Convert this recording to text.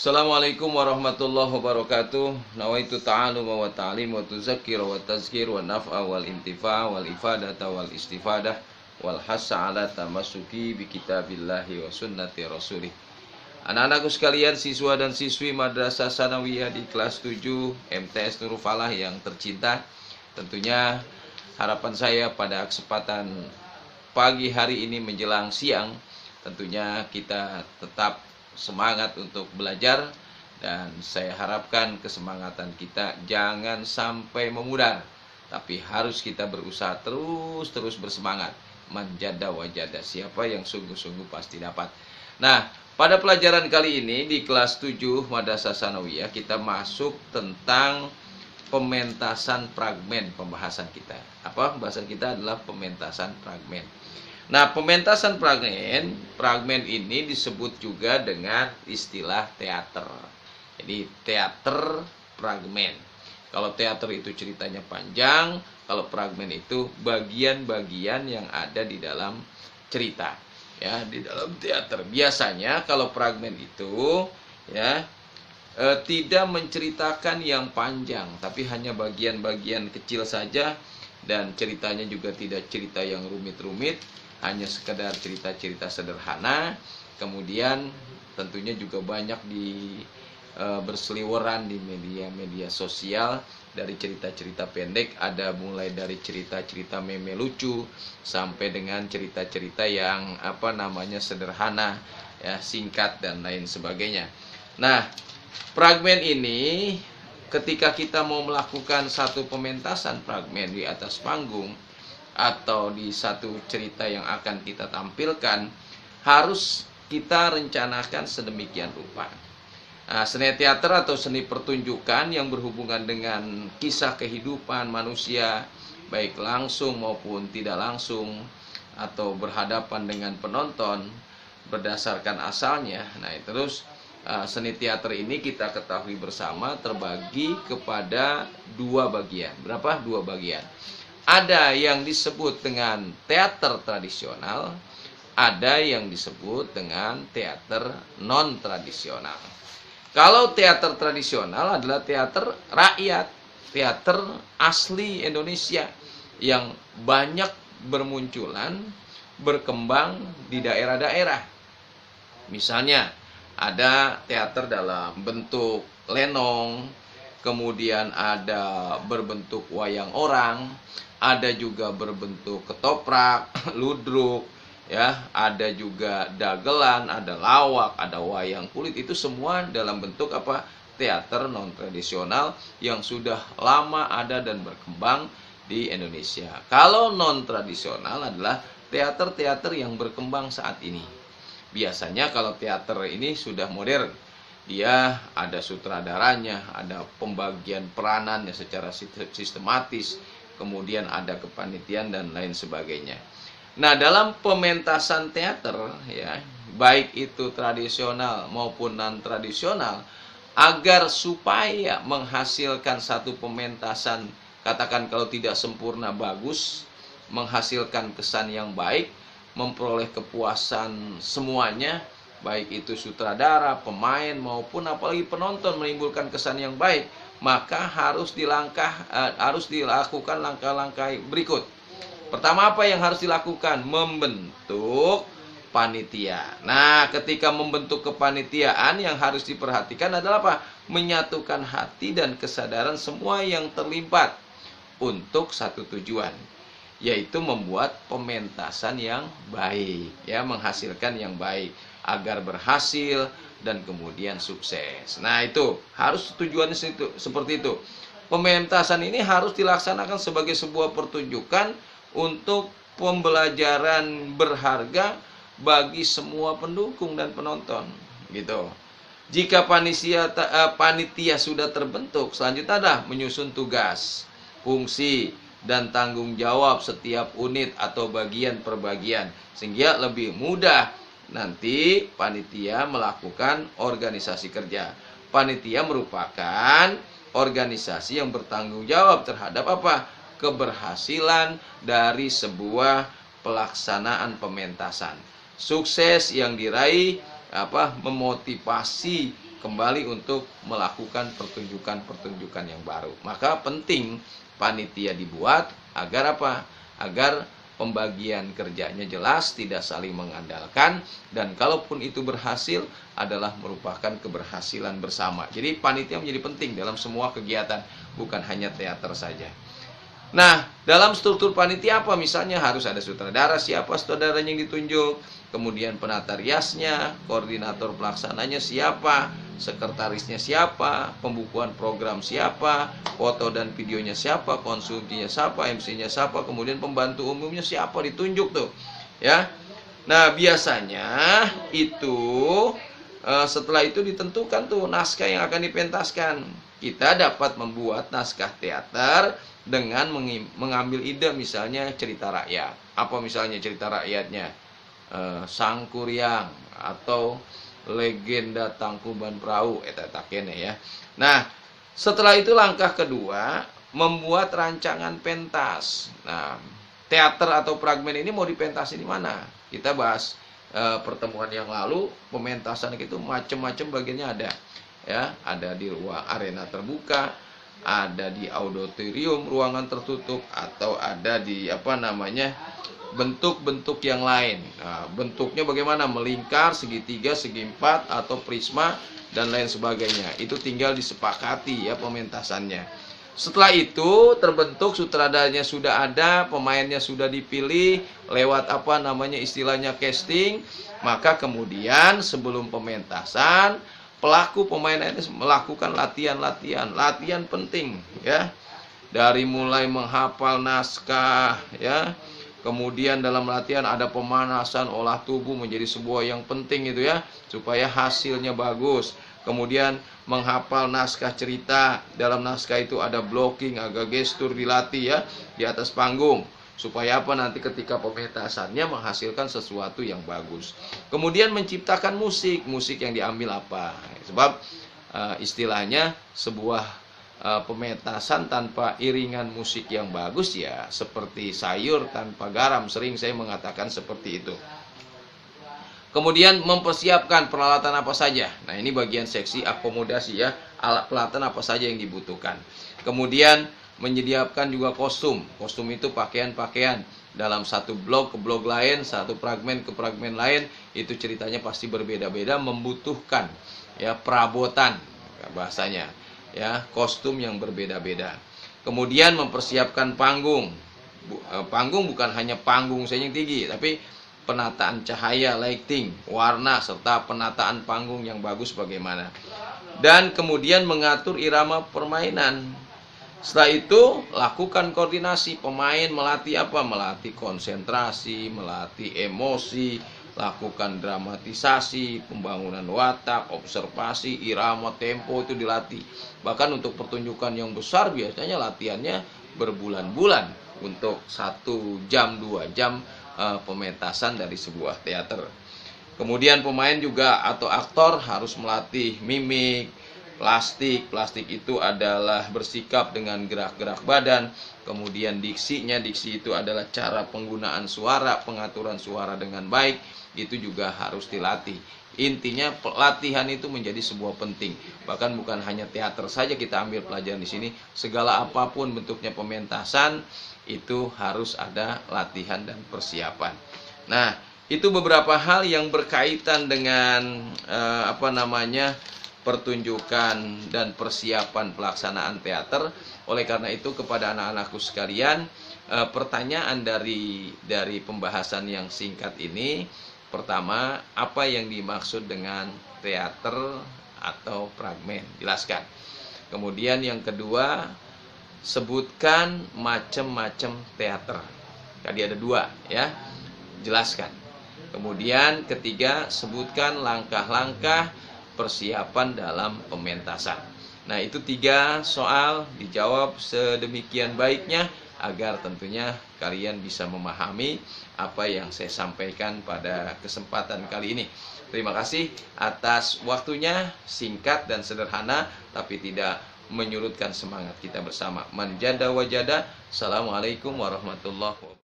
Assalamualaikum warahmatullahi wabarakatuh. Nawaitu ta'alum wa ta'lim wa tuzakkir wa tazkir wa naf'a wal intifa' wal ifadata wal istifadah wal hassa ala tamassuki bi kitabillahi wa sunnati rasulih. Anak-anakku sekalian, siswa dan siswi Madrasah Sanawiyah di kelas 7 MTS Nurul Falah yang tercinta, tentunya harapan saya pada kesempatan pagi hari ini menjelang siang, tentunya kita tetap semangat untuk belajar, dan saya harapkan kesemangatan kita jangan sampai memudar, tapi harus kita berusaha terus bersemangat. Manjada wajada, siapa yang sungguh-sungguh pasti dapat. Nah, pada pelajaran kali ini di kelas 7 Madrasah Sanawiyah kita masuk tentang pementasan fragmen. Pembahasan kita pembahasan kita adalah pementasan fragmen. Nah, pementasan fragmen ini disebut juga dengan istilah teater. Jadi teater fragmen. Kalau teater itu ceritanya panjang, kalau fragmen itu bagian-bagian yang ada di dalam cerita, ya, di dalam teater. Biasanya kalau fragmen itu ya tidak menceritakan yang panjang, tapi hanya bagian-bagian kecil saja, dan ceritanya juga tidak cerita yang rumit-rumit, hanya sekedar cerita-cerita sederhana. Kemudian tentunya juga banyak berseliweran di media-media sosial, dari cerita-cerita pendek, ada mulai dari cerita-cerita meme lucu sampai dengan cerita-cerita yang sederhana, ya, singkat dan lain sebagainya. Nah, fragmen ini ketika kita mau melakukan satu pementasan fragmen di atas panggung atau di satu cerita yang akan kita tampilkan, harus kita rencanakan sedemikian rupa. Nah, seni teater atau seni pertunjukan yang berhubungan dengan kisah kehidupan manusia, baik langsung maupun tidak langsung, atau berhadapan dengan penonton berdasarkan asalnya. Nah, terus seni teater ini kita ketahui bersama terbagi kepada dua bagian. Berapa? Dua bagian. Ada yang disebut dengan teater tradisional, ada yang disebut dengan teater non-tradisional. Kalau teater tradisional adalah teater rakyat, teater asli Indonesia yang banyak bermunculan, berkembang di daerah-daerah. Misalnya ada teater dalam bentuk lenong, kemudian ada berbentuk wayang orang, ada juga berbentuk ketoprak, ludruk, ya, ada juga dagelan, ada lawak, ada wayang kulit. Itu semua dalam bentuk teater non tradisional yang sudah lama ada dan berkembang di Indonesia. Kalau non tradisional adalah teater-teater yang berkembang saat ini. Biasanya kalau teater ini sudah modern, dia ada sutradaranya, ada pembagian peranannya secara sistematis, kemudian ada kepanitiaan dan lain sebagainya. Nah, dalam pementasan teater, ya, baik itu tradisional maupun non tradisional, agar supaya menghasilkan satu pementasan, katakan kalau tidak sempurna bagus, menghasilkan kesan yang baik, memperoleh kepuasan semuanya, baik itu sutradara, pemain maupun apalagi penonton, menimbulkan kesan yang baik, maka harus dilakukan langkah-langkah berikut. Pertama, apa yang harus dilakukan? Membentuk panitia. Nah, ketika membentuk kepanitiaan, yang harus diperhatikan adalah menyatukan hati dan kesadaran semua yang terlibat untuk satu tujuan, yaitu membuat pementasan yang baik, ya, menghasilkan yang baik agar berhasil dan kemudian sukses. Nah, itu harus tujuannya seperti itu. Pementasan ini harus dilaksanakan sebagai sebuah pertunjukan untuk pembelajaran berharga bagi semua pendukung dan penonton, gitu. Jika panitia sudah terbentuk, selanjutnya adalah menyusun tugas, fungsi, dan tanggung jawab setiap unit atau bagian per bagian, sehingga lebih mudah nanti panitia melakukan organisasi kerja. Panitia merupakan organisasi yang bertanggung jawab terhadap keberhasilan dari sebuah pelaksanaan pementasan. Sukses yang diraih memotivasi kembali untuk melakukan pertunjukan-pertunjukan yang baru. Maka penting panitia dibuat agar apa? Agar pembagian kerjanya jelas, tidak saling mengandalkan, dan kalaupun itu berhasil adalah merupakan keberhasilan bersama. Jadi panitia menjadi penting dalam semua kegiatan, bukan hanya teater saja. Nah, dalam struktur panitia apa? Misalnya harus ada sutradara, siapa sutradaranya yang ditunjuk, kemudian penata riasnya, koordinator pelaksananya siapa, sekretarisnya siapa, pembukuan program siapa, foto dan videonya siapa, konsultinya siapa, MC-nya siapa, kemudian pembantu umumnya siapa, ditunjuk tuh, ya. Nah, biasanya itu setelah itu ditentukan tuh naskah yang akan dipentaskan. Kita dapat membuat naskah teater dengan mengambil ide, misalnya cerita rakyat. Apa misalnya cerita rakyatnya? Sang Kuryang atau legenda Tangkuban Perahu, eta takene ya. Nah, setelah itu langkah kedua membuat rancangan pentas. Nah, teater atau fragmen ini mau dipentasin di mana? Kita bahas pertemuan yang lalu, pementasan itu macam-macam bagiannya ada. Ya, ada di ruang arena terbuka, ada di auditorium, ruangan tertutup, atau ada di bentuk-bentuk yang lain. Nah, bentuknya bagaimana? Melingkar, segitiga, segi empat, atau prisma, dan lain sebagainya. Itu tinggal disepakati ya pementasannya. Setelah itu terbentuk, sutradaranya sudah ada, pemainnya sudah dipilih lewat istilahnya casting. Maka kemudian sebelum pementasan, pelaku pemain ini melakukan latihan penting ya, dari mulai menghafal naskah ya, kemudian dalam latihan ada pemanasan olah tubuh menjadi sebuah yang penting itu ya, supaya hasilnya bagus. Kemudian menghafal naskah cerita, dalam naskah itu ada blocking, agak gestur dilatih ya di atas panggung, supaya nanti ketika pementasannya menghasilkan sesuatu yang bagus. Kemudian menciptakan musik yang diambil apa? Sebab istilahnya sebuah pementasan tanpa iringan musik yang bagus ya seperti sayur tanpa garam, sering saya mengatakan seperti itu. Kemudian mempersiapkan peralatan apa saja. Nah, ini bagian seksi akomodasi ya, alat peralatan apa saja yang dibutuhkan. Kemudian menyediakan juga kostum. Kostum itu pakaian-pakaian dalam satu blok ke blok lain, satu fragmen ke fragmen lain, itu ceritanya pasti berbeda-beda, membutuhkan ya perabotan bahasanya ya, kostum yang berbeda-beda. Kemudian mempersiapkan panggung. Panggung bukan hanya panggung saja yang tinggi, tapi penataan cahaya, lighting, warna, serta penataan panggung yang bagus bagaimana. Dan kemudian mengatur irama permainan. Setelah itu lakukan koordinasi, pemain melatih apa? Melatih konsentrasi, melatih emosi, lakukan dramatisasi, pembangunan watak, observasi, irama, tempo itu dilatih. Bahkan untuk pertunjukan yang besar biasanya latihannya berbulan-bulan untuk 1 jam 2 jam pementasan dari sebuah teater. Kemudian pemain juga atau aktor harus melatih mimik, plastik itu adalah bersikap dengan gerak-gerak badan. Kemudian diksi itu adalah cara penggunaan suara, pengaturan suara dengan baik, itu juga harus dilatih. Intinya pelatihan itu menjadi sebuah penting. Bahkan bukan hanya teater saja kita ambil pelajaran di sini, segala apapun bentuknya pementasan itu harus ada latihan dan persiapan. Nah, itu beberapa hal yang berkaitan dengan pertunjukan dan persiapan pelaksanaan teater. Oleh karena itu kepada anak-anakku sekalian, pertanyaan dari pembahasan yang singkat ini, pertama, apa yang dimaksud dengan teater atau fragmen? Jelaskan. Kemudian yang kedua, sebutkan macam-macam teater. Tadi ada 2 ya. Jelaskan. Kemudian ketiga, sebutkan langkah-langkah persiapan dalam pementasan. Nah, itu 3 soal dijawab sedemikian baiknya agar tentunya kalian bisa memahami apa yang saya sampaikan pada kesempatan kali ini. Terima kasih atas waktunya, singkat dan sederhana tapi tidak menyurutkan semangat kita bersama. Manjada wajada. Assalamualaikum warahmatullahi wabarakatuh.